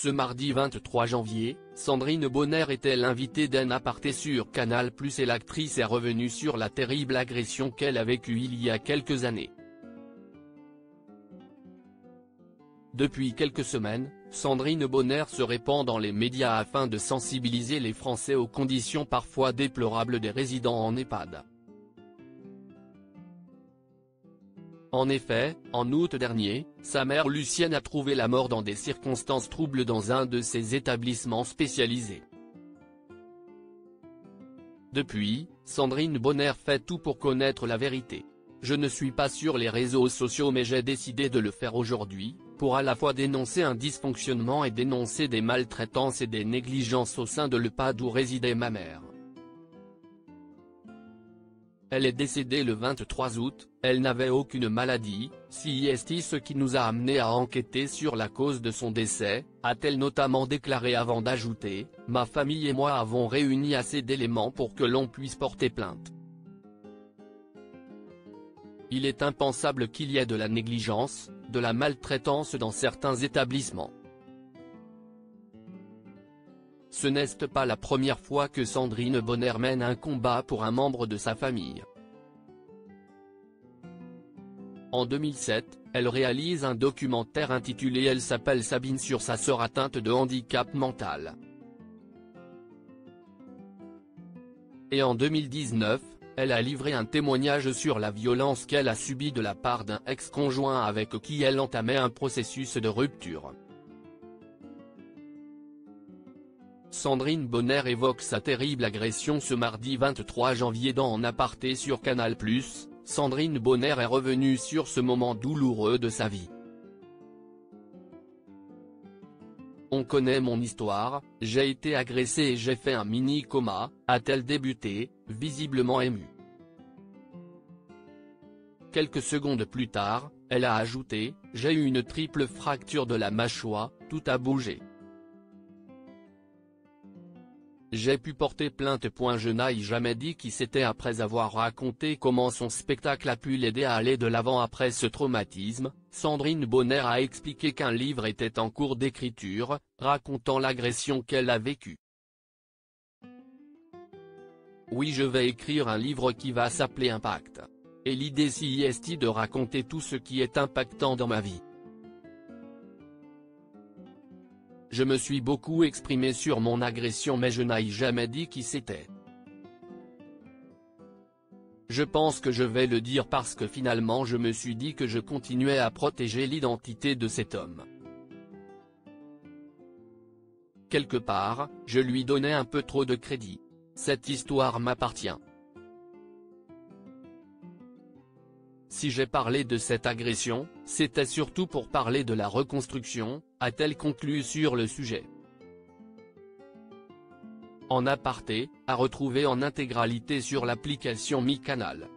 Ce mardi 23 janvier, Sandrine Bonner était l'invitée d'un aparté sur Canal+ et l'actrice est revenue sur la terrible agression qu'elle a vécue il y a quelques années. Depuis quelques semaines, Sandrine Bonner se répand dans les médias afin de sensibiliser les Français aux conditions parfois déplorables des résidents en EHPAD. En effet, en août dernier, sa mère Lucienne a trouvé la mort dans des circonstances troubles dans un de ses établissements spécialisés. Depuis, Sandrine Bonner fait tout pour connaître la vérité. Je ne suis pas sur les réseaux sociaux mais j'ai décidé de le faire aujourd'hui, pour à la fois dénoncer un dysfonctionnement et dénoncer des maltraitances et des négligences au sein de l'EHPAD où résidait ma mère. Elle est décédée le 23 août, elle n'avait aucune maladie, CIST, ce qui nous a amené à enquêter sur la cause de son décès, a-t-elle notamment déclaré avant d'ajouter « Ma famille et moi avons réuni assez d'éléments pour que l'on puisse porter plainte. Il est impensable qu'il y ait de la négligence, de la maltraitance dans certains établissements. Ce n'est pas la première fois que Sandrine Bonner mène un combat pour un membre de sa famille. En 2007, elle réalise un documentaire intitulé Elle s'appelle Sabine sur sa sœur atteinte de handicap mental. Et en 2019, elle a livré un témoignage sur la violence qu'elle a subie de la part d'un ex-conjoint avec qui elle entamait un processus de rupture. Sandrine Bonner évoque sa terrible agression ce mardi 23 janvier dans En aparté sur Canal+. Sandrine Bonner est revenue sur ce moment douloureux de sa vie. On connaît mon histoire, j'ai été agressée et j'ai fait un mini-coma, a-t-elle débuté, visiblement émue. Quelques secondes plus tard, elle a ajouté « J'ai eu une triple fracture de la mâchoire, tout a bougé. J'ai pu porter plainte. Je n'ai jamais dit qui c'était après avoir raconté comment son spectacle a pu l'aider à aller de l'avant après ce traumatisme. Sandrine Bonner a expliqué qu'un livre était en cours d'écriture, racontant l'agression qu'elle a vécue. Oui, je vais écrire un livre qui va s'appeler Impact. Et l'idée c'est de raconter tout ce qui est impactant dans ma vie. Je me suis beaucoup exprimé sur mon agression mais je n'ai jamais dit qui c'était. Je pense que je vais le dire parce que finalement je me suis dit que je continuais à protéger l'identité de cet homme. Quelque part, je lui donnais un peu trop de crédit. Cette histoire m'appartient. Si j'ai parlé de cette agression, c'était surtout pour parler de la reconstruction, a-t-elle conclu sur le sujet. En aparté, à retrouver en intégralité sur l'application Mi Canal.